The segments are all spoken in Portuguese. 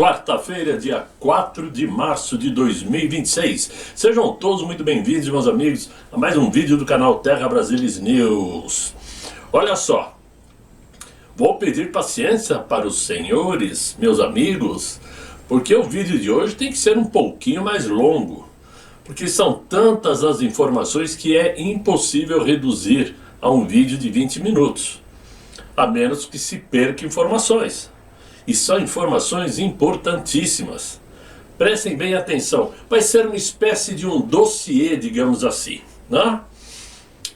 Quarta-feira, dia 4 de março de 2026. Sejam todos muito bem-vindos, meus amigos, a mais um vídeo do canal Terra Brasilis News. Olha só, vou pedir paciência para os senhores, meus amigos, porque o vídeo de hoje tem que ser um pouquinho mais longo, porque são tantas as informações que é impossível reduzir a um vídeo de 20 minutos, a menos que se perca informações. E são informações importantíssimas. Prestem bem atenção. Vai ser uma espécie de um dossiê, digamos assim, né?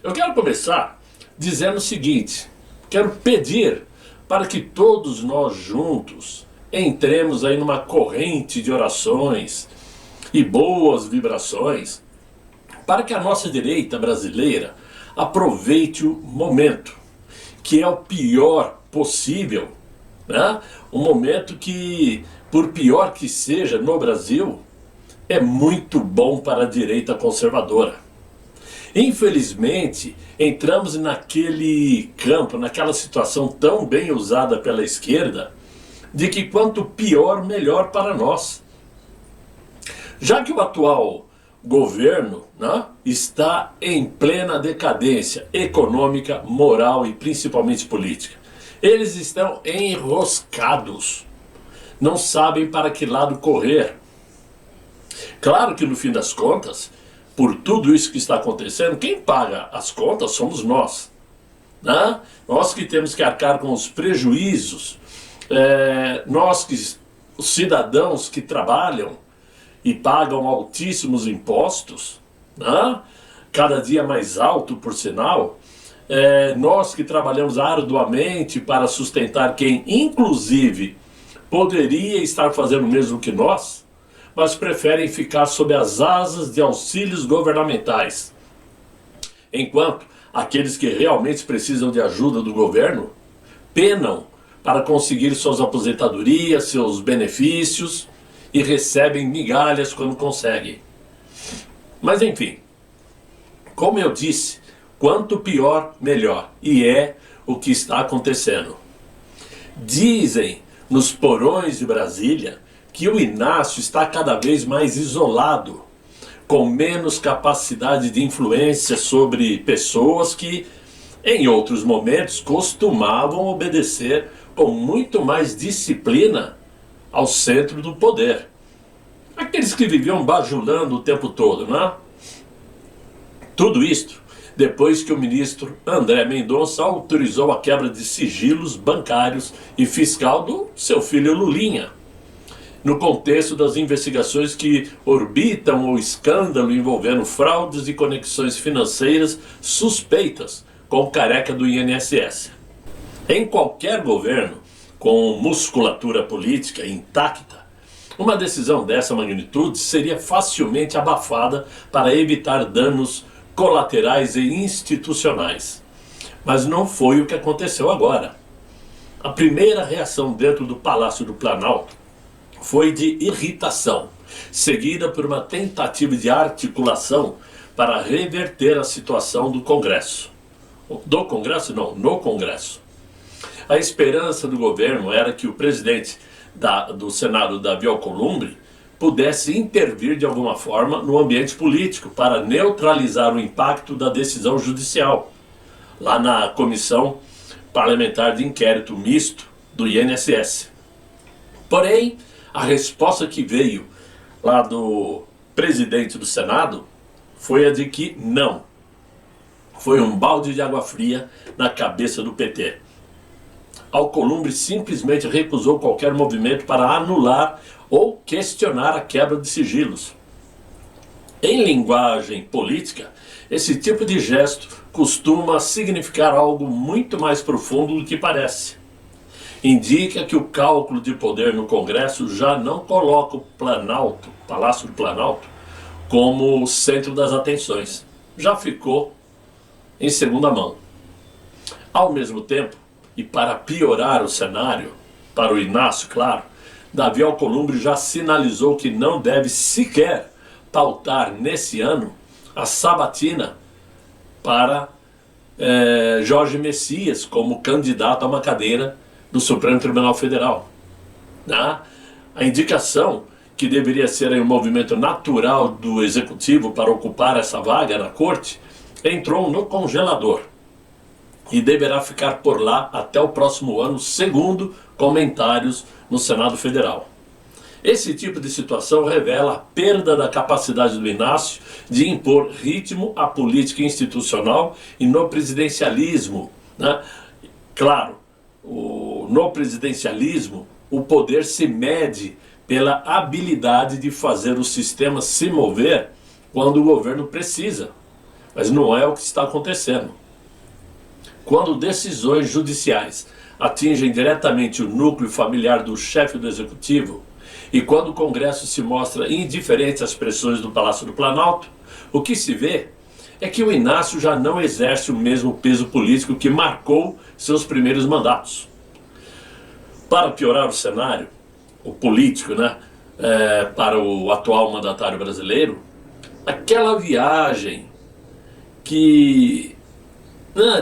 Eu quero começar dizendo o seguinte. Quero pedir para que todos nós juntos entremos aí numa corrente de orações e boas vibrações para que a nossa direita brasileira aproveite o momento, que é o pior possível, né? Um momento que, por pior que seja no Brasil, é muito bom para a direita conservadora. Infelizmente, entramos naquele campo, naquela situação tão bem usada pela esquerda, de que quanto pior, melhor para nós. Já que o atual governo, né, está em plena decadência econômica, moral e principalmente política. Eles estão enroscados, não sabem para que lado correr. Claro que no fim das contas, por tudo isso que está acontecendo, quem paga as contas somos nós, né? Nós que temos que arcar com os prejuízos, os cidadãos que trabalham e pagam altíssimos impostos, né? Cada dia mais alto, por sinal. Nós que trabalhamos arduamente para sustentar quem, inclusive, poderia estar fazendo o mesmo que nós, mas preferem ficar sob as asas de auxílios governamentais. Enquanto aqueles que realmente precisam de ajuda do governo penam para conseguir suas aposentadorias, seus benefícios e recebem migalhas quando conseguem. Mas enfim, como eu disse, quanto pior, melhor. E é o que está acontecendo. Dizem nos porões de Brasília que o Inácio está cada vez mais isolado, com menos capacidade de influência sobre pessoas que, em outros momentos, costumavam obedecer com muito mais disciplina ao centro do poder. Aqueles que viviam bajulando o tempo todo, né? Tudo isto depois que o ministro André Mendonça autorizou a quebra de sigilos bancários e fiscal do seu filho Lulinha, no contexto das investigações que orbitam o escândalo envolvendo fraudes e conexões financeiras suspeitas com o careca do INSS. Em qualquer governo com musculatura política intacta, uma decisão dessa magnitude seria facilmente abafada para evitar danos colaterais e institucionais. Mas não foi o que aconteceu agora. A primeira reação dentro do Palácio do Planalto foi de irritação, seguida por uma tentativa de articulação para reverter a situação do Congresso. Do Congresso? Não, no Congresso. A esperança do governo era que o presidente do Senado, Davi Alcolumbre, pudesse intervir de alguma forma no ambiente político para neutralizar o impacto da decisão judicial, lá na Comissão Parlamentar de Inquérito Misto do INSS. Porém, a resposta que veio lá do presidente do Senado foi a de que não. Foi um balde de água fria na cabeça do PT. Alcolumbre simplesmente recusou qualquer movimento para anular ou questionar a quebra de sigilos. Em linguagem política, esse tipo de gesto costuma significar algo muito mais profundo do que parece. Indica que o cálculo de poder no Congresso já não coloca o Palácio do Planalto, como o centro das atenções. Já ficou em segunda mão. Ao mesmo tempo, e para piorar o cenário, para o Inácio, claro, Davi Alcolumbre já sinalizou que não deve sequer pautar nesse ano a sabatina para Jorge Messias como candidato a uma cadeira do Supremo Tribunal Federal. Né? A indicação, que deveria ser um movimento natural do executivo para ocupar essa vaga na corte, entrou no congelador e deverá ficar por lá até o próximo ano, segundo comentários no Senado Federal. Esse tipo de situação revela a perda da capacidade do Inácio de impor ritmo à política institucional e no presidencialismo, né? Claro, no presidencialismo o poder se mede pela habilidade de fazer o sistema se mover quando o governo precisa, mas não é o que está acontecendo. Quando decisões judiciais atingem diretamente o núcleo familiar do chefe do executivo, e quando o Congresso se mostra indiferente às pressões do Palácio do Planalto, o que se vê é que o Inácio já não exerce o mesmo peso político que marcou seus primeiros mandatos. Para piorar o cenário, o político, né, para o atual mandatário brasileiro, aquela viagem que,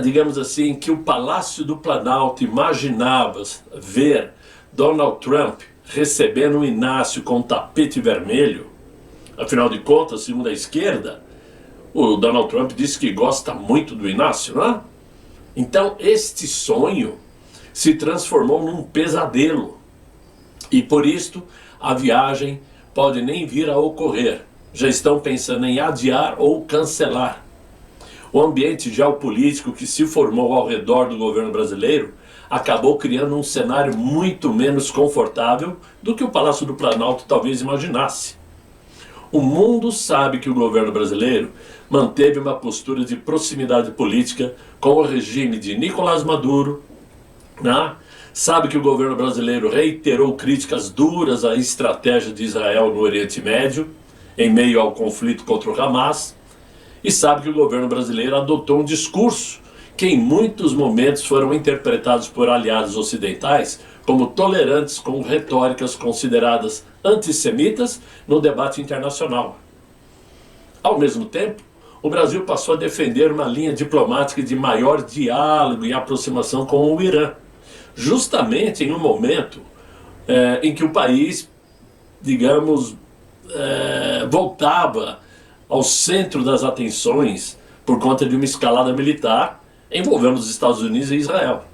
digamos assim, que o Palácio do Planalto imaginava ver Donald Trump recebendo o Inácio com tapete vermelho, afinal de contas, segundo a esquerda, o Donald Trump disse que gosta muito do Inácio, né? Então este sonho se transformou num pesadelo e por isto a viagem pode nem vir a ocorrer. Já estão pensando em adiar ou cancelar. O ambiente geopolítico que se formou ao redor do governo brasileiro acabou criando um cenário muito menos confortável do que o Palácio do Planalto talvez imaginasse. O mundo sabe que o governo brasileiro manteve uma postura de proximidade política com o regime de Nicolás Maduro, né? Sabe que o governo brasileiro reiterou críticas duras à estratégia de Israel no Oriente Médio, em meio ao conflito contra o Hamas, e sabe que o governo brasileiro adotou um discurso que em muitos momentos foram interpretados por aliados ocidentais como tolerantes com retóricas consideradas antissemitas no debate internacional. Ao mesmo tempo, o Brasil passou a defender uma linha diplomática de maior diálogo e aproximação com o Irã, justamente em um momento em que o país, digamos, voltava ao centro das atenções por conta de uma escalada militar envolvendo os Estados Unidos e Israel.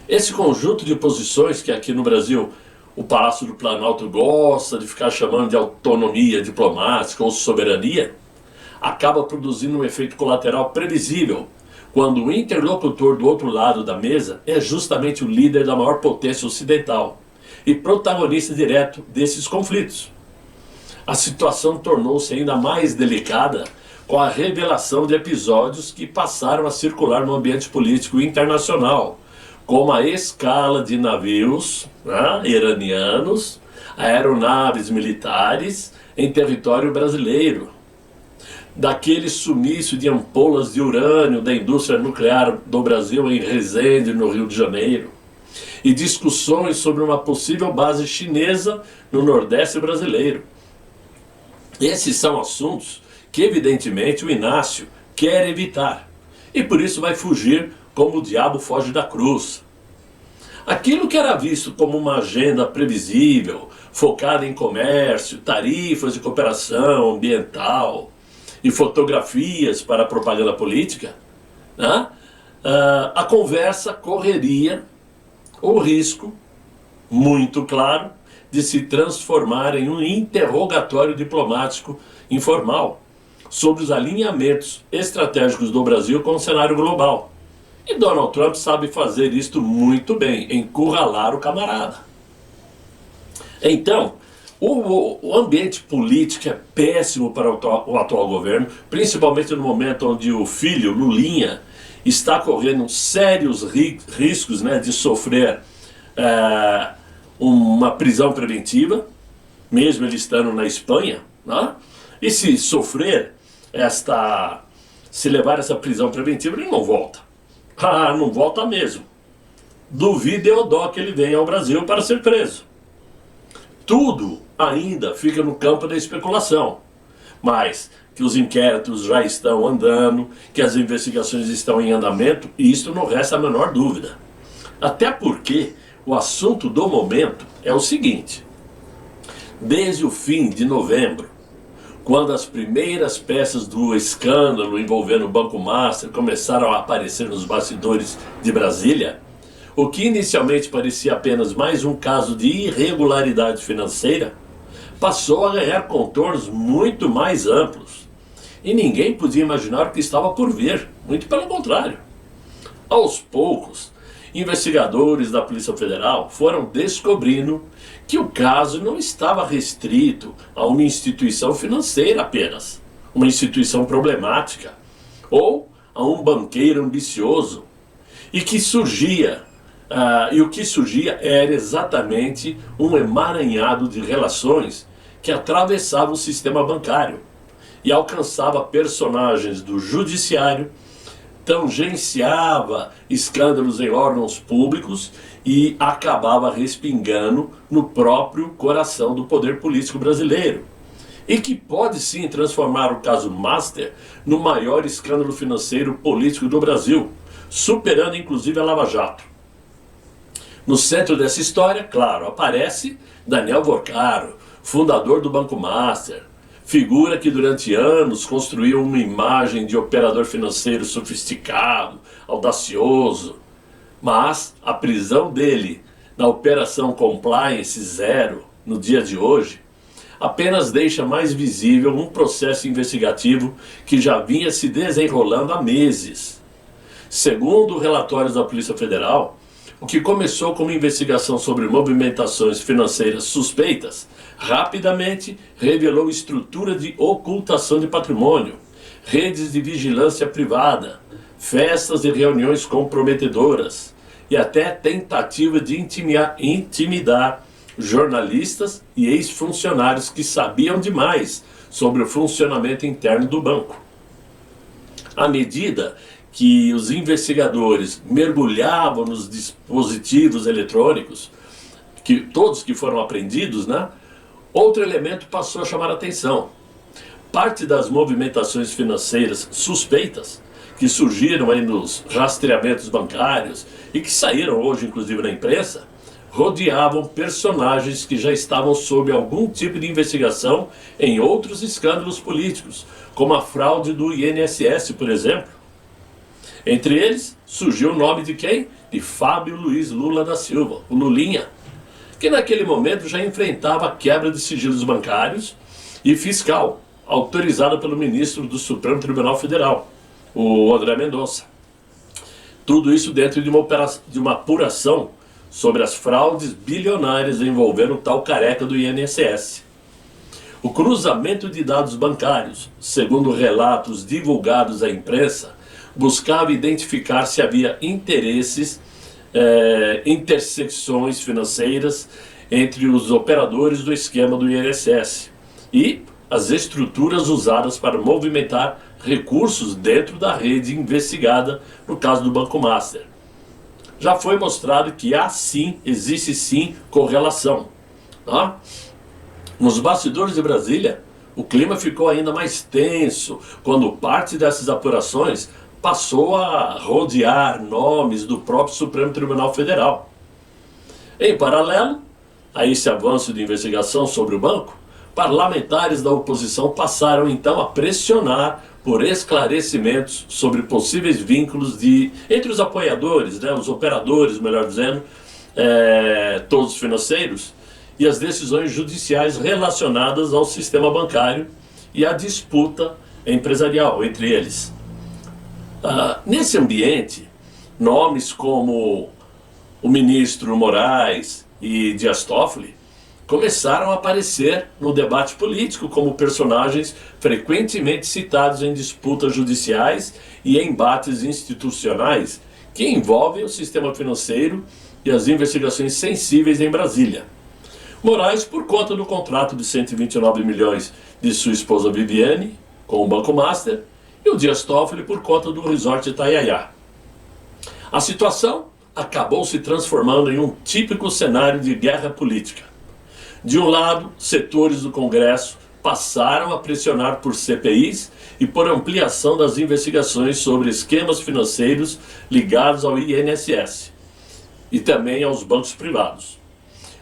Esse conjunto de posições que aqui no Brasil o Palácio do Planalto gosta de ficar chamando de autonomia diplomática ou soberania, acaba produzindo um efeito colateral previsível quando o interlocutor do outro lado da mesa é justamente o líder da maior potência ocidental e protagonista direto desses conflitos. A situação tornou-se ainda mais delicada com a revelação de episódios que passaram a circular no ambiente político internacional, como a escala de navios iranianos, aeronaves militares em território brasileiro, daquele sumiço de ampolas de urânio da indústria nuclear do Brasil em Resende, no Rio de Janeiro, e discussões sobre uma possível base chinesa no Nordeste brasileiro. Esses são assuntos que evidentemente o Inácio quer evitar, e por isso vai fugir como o diabo foge da cruz. Aquilo que era visto como uma agenda previsível, focada em comércio, tarifas de cooperação ambiental e fotografias para a propaganda política, né? A conversa correria o risco, muito claro, de se transformar em um interrogatório diplomático informal sobre os alinhamentos estratégicos do Brasil com o cenário global. E Donald Trump sabe fazer isto muito bem, encurralar o camarada. Então, o ambiente político é péssimo para o atual governo, principalmente no momento onde o filho, Lulinha, está correndo sérios riscos, né, de sofrer uma prisão preventiva, mesmo ele estando na Espanha, né? E se sofrer se levar essa prisão preventiva, ele não volta. Não volta mesmo. Duvido eu dó que ele venha ao Brasil para ser preso. Tudo ainda fica no campo da especulação, mas que os inquéritos já estão andando, que as investigações estão em andamento, e isso não resta a menor dúvida. Até porque o assunto do momento é o seguinte: desde o fim de novembro, quando as primeiras peças do escândalo envolvendo o Banco Master começaram a aparecer nos bastidores de Brasília, o que inicialmente parecia apenas mais um caso de irregularidade financeira, passou a ganhar contornos muito mais amplos. E ninguém podia imaginar o que estava por vir, muito pelo contrário. Aos poucos, investigadores da Polícia Federal foram descobrindo que o caso não estava restrito a uma instituição financeira apenas, uma instituição problemática, ou a um banqueiro ambicioso, e o que surgia era exatamente um emaranhado de relações que atravessava o sistema bancário e alcançava personagens do judiciário, tangenciava escândalos em órgãos públicos e acabava respingando no próprio coração do poder político brasileiro. E que pode sim transformar o caso Master no maior escândalo financeiro político do Brasil, superando inclusive a Lava Jato. No centro dessa história, claro, aparece Daniel Vorcaro, fundador do Banco Master, figura que durante anos construiu uma imagem de operador financeiro sofisticado, audacioso. Mas a prisão dele na Operação Compliance Zero, no dia de hoje, apenas deixa mais visível um processo investigativo que já vinha se desenrolando há meses. Segundo relatórios da Polícia Federal, o que começou como investigação sobre movimentações financeiras suspeitas, rapidamente revelou estrutura de ocultação de patrimônio, redes de vigilância privada, festas e reuniões comprometedoras e até tentativa de intimidar jornalistas e ex-funcionários que sabiam demais sobre o funcionamento interno do banco. À medida que os investigadores mergulhavam nos dispositivos eletrônicos, todos que foram apreendidos, outro elemento passou a chamar a atenção. Parte das movimentações financeiras suspeitas, que surgiram aí nos rastreamentos bancários e que saíram hoje inclusive na imprensa, rodeavam personagens que já estavam sob algum tipo de investigação em outros escândalos políticos, como a fraude do INSS, por exemplo. Entre eles, surgiu o nome de quem? De Fábio Luiz Lula da Silva, o Lulinha, que naquele momento já enfrentava a quebra de sigilos bancários e fiscal, autorizada pelo ministro do Supremo Tribunal Federal, o André Mendonça. Tudo isso dentro de uma apuração sobre as fraudes bilionárias envolvendo o tal careca do INSS. O cruzamento de dados bancários, segundo relatos divulgados à imprensa, buscava identificar se havia interesses, intersecções financeiras entre os operadores do esquema do INSS e as estruturas usadas para movimentar recursos dentro da rede investigada no caso do Banco Master. Já foi mostrado que existe sim correlação. Nos bastidores de Brasília, o clima ficou ainda mais tenso quando parte dessas apurações passou a rodear nomes do próprio Supremo Tribunal Federal. Em paralelo a esse avanço de investigação sobre o banco, parlamentares da oposição passaram então a pressionar por esclarecimentos sobre possíveis vínculos entre os apoiadores, os operadores, melhor dizendo, todos financeiros, e as decisões judiciais relacionadas ao sistema bancário e à disputa empresarial entre eles. Nesse ambiente, nomes como o ministro Moraes e Dias Toffoli começaram a aparecer no debate político como personagens frequentemente citados em disputas judiciais e embates institucionais que envolvem o sistema financeiro e as investigações sensíveis em Brasília. Moraes por conta do contrato de 129 milhões de sua esposa Viviane com o Banco Master, e o Dias Toffoli por conta do Resort Itaiaia. A situação acabou se transformando em um típico cenário de guerra política. De um lado, setores do Congresso passaram a pressionar por CPIs e por ampliação das investigações sobre esquemas financeiros ligados ao INSS. e também aos bancos privados.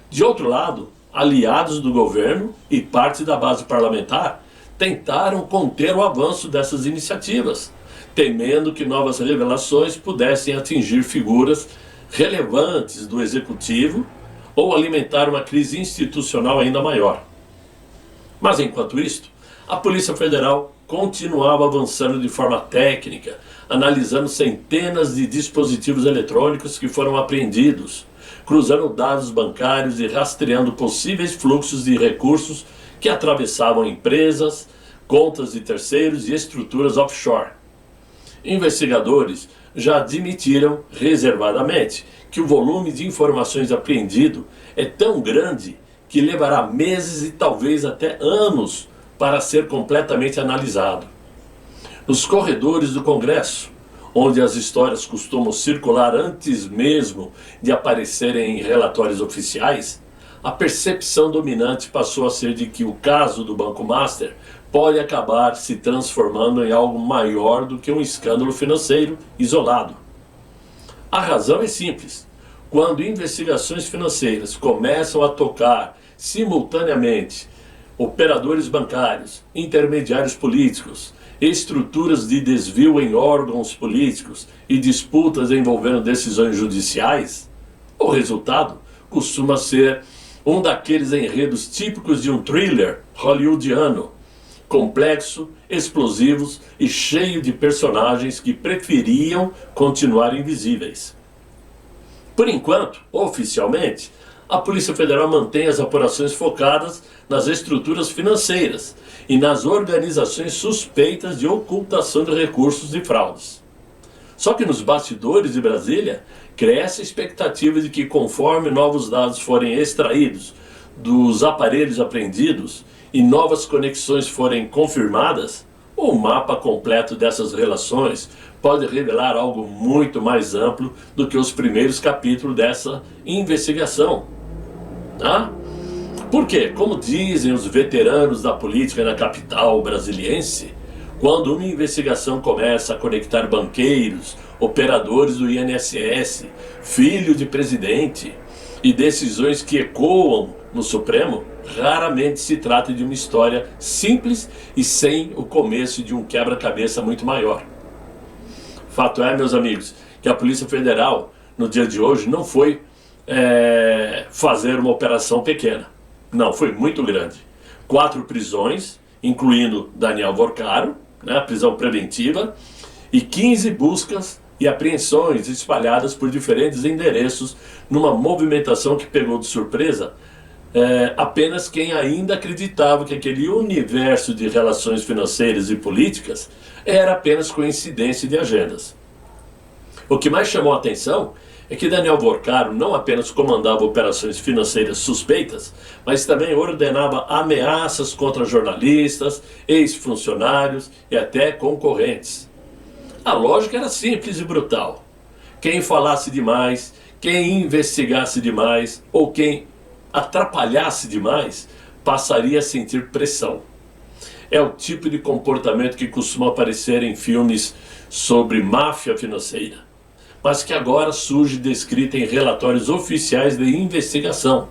De outro lado, aliados do governo e parte da base parlamentar tentaram conter o avanço dessas iniciativas, temendo que novas revelações pudessem atingir figuras relevantes do executivo ou alimentar uma crise institucional ainda maior. Mas enquanto isto, a Polícia Federal continuava avançando de forma técnica, analisando centenas de dispositivos eletrônicos que foram apreendidos, cruzando dados bancários e rastreando possíveis fluxos de recursos que atravessavam empresas, contas de terceiros e estruturas offshore. Investigadores já admitiram reservadamente que o volume de informações apreendido é tão grande que levará meses e talvez até anos para ser completamente analisado. Nos corredores do Congresso, onde as histórias costumam circular antes mesmo de aparecerem em relatórios oficiais, a percepção dominante passou a ser de que o caso do Banco Master pode acabar se transformando em algo maior do que um escândalo financeiro isolado. A razão é simples. Quando investigações financeiras começam a tocar simultaneamente operadores bancários, intermediários políticos, estruturas de desvio em órgãos políticos e disputas envolvendo decisões judiciais, o resultado costuma ser um daqueles enredos típicos de um thriller hollywoodiano, complexo, explosivos e cheio de personagens que preferiam continuar invisíveis. Por enquanto, oficialmente, a Polícia Federal mantém as apurações focadas nas estruturas financeiras e nas organizações suspeitas de ocultação de recursos e fraudes. Só que nos bastidores de Brasília, cresce a expectativa de que, conforme novos dados forem extraídos dos aparelhos apreendidos e novas conexões forem confirmadas, o mapa completo dessas relações pode revelar algo muito mais amplo do que os primeiros capítulos dessa investigação. Porque, como dizem os veteranos da política na capital brasiliense, quando uma investigação começa a conectar banqueiros, operadores do INSS, filho de presidente e decisões que ecoam no Supremo, raramente se trata de uma história simples e sem o começo de um quebra-cabeça muito maior. Fato é, meus amigos, que a Polícia Federal, no dia de hoje, não foi fazer uma operação pequena. Não, foi muito grande. 4 prisões, incluindo Daniel Vorcaro, a prisão preventiva, e 15 buscas e apreensões espalhadas por diferentes endereços, numa movimentação que pegou de surpresa apenas quem ainda acreditava que aquele universo de relações financeiras e políticas era apenas coincidência de agendas. O que mais chamou a atenção é que Daniel Vorcaro não apenas comandava operações financeiras suspeitas, mas também ordenava ameaças contra jornalistas, ex-funcionários e até concorrentes. A lógica era simples e brutal. Quem falasse demais, quem investigasse demais ou quem atrapalhasse demais, passaria a sentir pressão. É o tipo de comportamento que costuma aparecer em filmes sobre máfia financeira, mas que agora surge descrita em relatórios oficiais de investigação.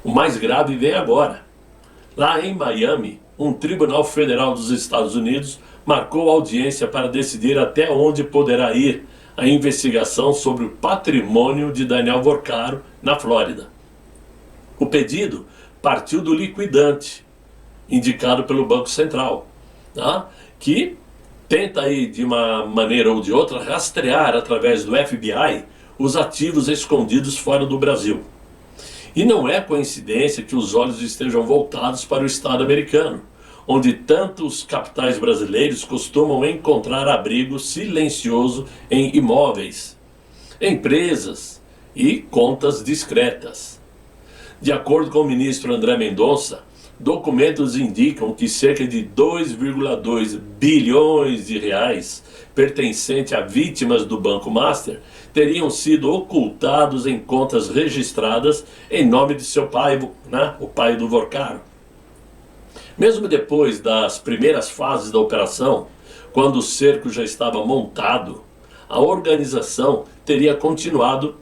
O mais grave vem agora. Lá em Miami, um tribunal federal dos Estados Unidos marcou audiência para decidir até onde poderá ir a investigação sobre o patrimônio de Daniel Vorcaro na Flórida. O pedido partiu do liquidante, indicado pelo Banco Central, que tenta aí, de uma maneira ou de outra, rastrear através do FBI os ativos escondidos fora do Brasil. E não é coincidência que os olhos estejam voltados para o Estado americano, onde tantos capitais brasileiros costumam encontrar abrigo silencioso em imóveis, empresas e contas discretas. De acordo com o ministro André Mendonça, documentos indicam que cerca de 2,2 bilhões de reais pertencentes a vítimas do Banco Master teriam sido ocultados em contas registradas em nome de seu pai, o pai do Vorcaro. Mesmo depois das primeiras fases da operação, quando o cerco já estava montado, a organização teria continuado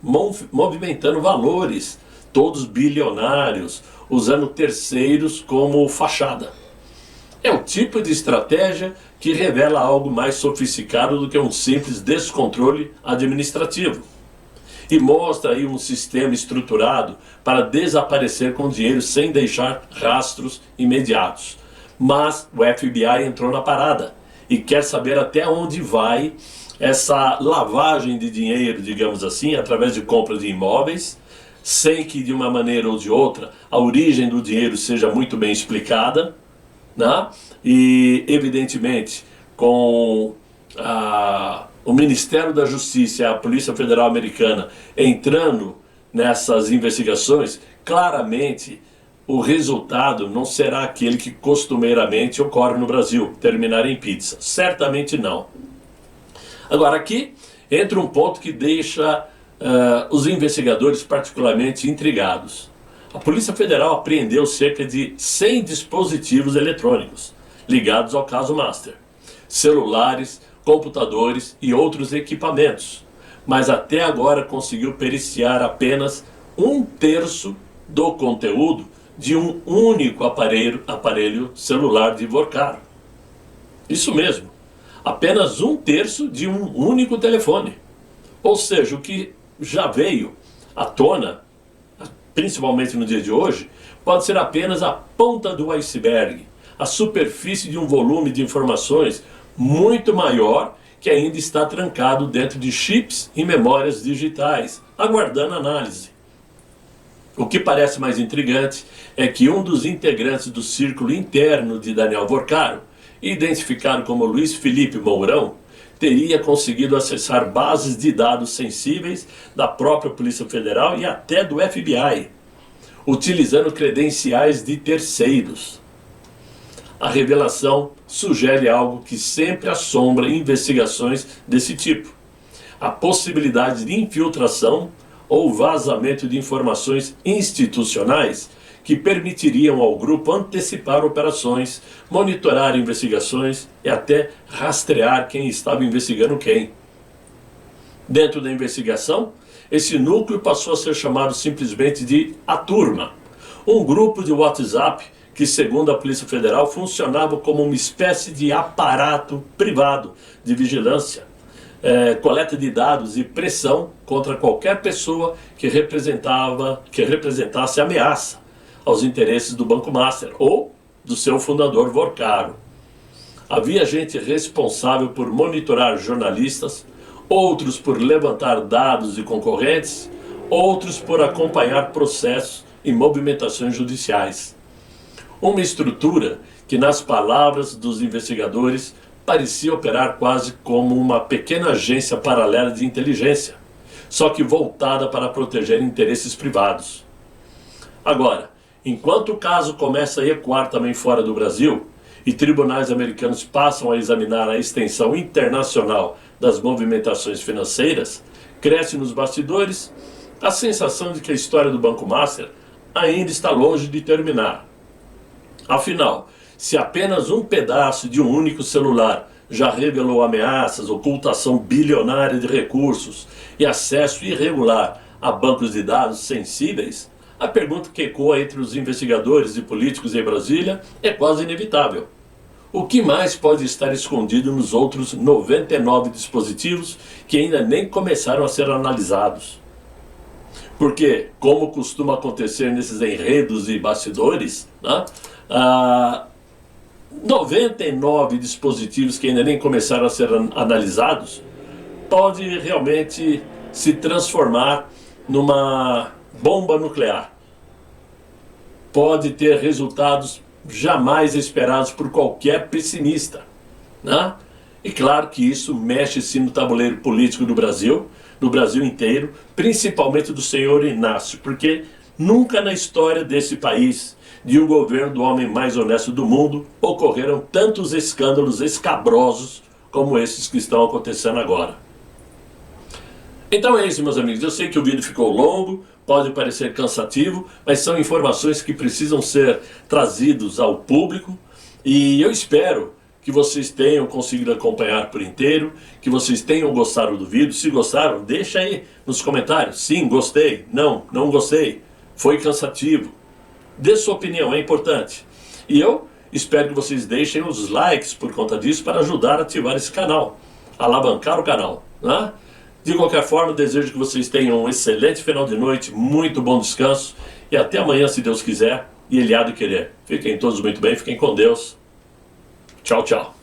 movimentando valores, todos bilionários, usando terceiros como fachada. É o tipo de estratégia que revela algo mais sofisticado do que um simples descontrole administrativo. E mostra aí um sistema estruturado para desaparecer com dinheiro sem deixar rastros imediatos. Mas o FBI entrou na parada e quer saber até onde vai essa lavagem de dinheiro, digamos assim, através de compra de imóveis, sem que de uma maneira ou de outra a origem do dinheiro seja muito bem explicada, né? E evidentemente com o Ministério da Justiça e a Polícia Federal Americana entrando nessas investigações, claramente o resultado não será aquele que costumeiramente ocorre no Brasil, terminar em pizza. Certamente não. Agora aqui entra um ponto que deixa os investigadores particularmente intrigados. A Polícia Federal apreendeu cerca de 100 dispositivos eletrônicos ligados ao caso Master, celulares, computadores e outros equipamentos, mas até agora conseguiu periciar apenas 1/3 do conteúdo de um único aparelho celular de Vorcaro. Isso mesmo, apenas 1/3 de um único telefone. Ou seja, o que já veio à tona, principalmente no dia de hoje, pode ser apenas a ponta do iceberg, a superfície de um volume de informações muito maior que ainda está trancado dentro de chips e memórias digitais, aguardando análise. O que parece mais intrigante é que um dos integrantes do círculo interno de Daniel Vorcaro, identificado como Luiz Felipe Mourão, teria conseguido acessar bases de dados sensíveis da própria Polícia Federal e até do FBI, utilizando credenciais de terceiros. A revelação sugere algo que sempre assombra investigações desse tipo: a possibilidade de infiltração ou vazamento de informações institucionais que permitiriam ao grupo antecipar operações, monitorar investigações e até rastrear quem estava investigando quem. Dentro da investigação, esse núcleo passou a ser chamado simplesmente de A Turma, um grupo de WhatsApp que, segundo a Polícia Federal, funcionava como uma espécie de aparato privado de vigilância, coleta de dados e pressão contra qualquer pessoa que representasse ameaça aos interesses do Banco Master ou do seu fundador Vorcaro. Havia gente responsável por monitorar jornalistas, outros por levantar dados de concorrentes, outros por acompanhar processos e movimentações judiciais. Uma estrutura que, nas palavras dos investigadores, parecia operar quase como uma pequena agência paralela de inteligência, só que voltada para proteger interesses privados. Agora, enquanto o caso começa a ecoar também fora do Brasil, e tribunais americanos passam a examinar a extensão internacional das movimentações financeiras, cresce nos bastidores a sensação de que a história do Banco Master ainda está longe de terminar. Afinal, se apenas um pedaço de um único celular já revelou ameaças, ocultação bilionária de recursos e acesso irregular a bancos de dados sensíveis, a pergunta que ecoa entre os investigadores e políticos em Brasília é quase inevitável. O que mais pode estar escondido nos outros 99 dispositivos que ainda nem começaram a ser analisados? Porque, como costuma acontecer nesses enredos e bastidores, né, 99 dispositivos que ainda nem começaram a ser analisados pode realmente se transformar numa bomba nuclear. Pode ter resultados jamais esperados por qualquer pessimista, né? E claro que isso mexe-se no tabuleiro político do Brasil, no Brasil inteiro, principalmente do senhor Inácio, porque nunca na história desse país, de um governo do homem mais honesto do mundo, ocorreram tantos escândalos escabrosos como esses que estão acontecendo agora. Então é isso, meus amigos. Eu sei que o vídeo ficou longo, pode parecer cansativo, mas são informações que precisam ser trazidas ao público, e eu espero que vocês tenham conseguido acompanhar por inteiro, que vocês tenham gostado do vídeo. Se gostaram, deixa aí nos comentários. Sim, gostei. Não, não gostei. Foi cansativo. Dê sua opinião, é importante. E eu espero que vocês deixem os likes por conta disso para ajudar a ativar esse canal, alavancar o canal, né? De qualquer forma, desejo que vocês tenham um excelente final de noite, muito bom descanso e até amanhã, se Deus quiser e Ele há de querer. Fiquem todos muito bem, fiquem com Deus. Tchau, tchau.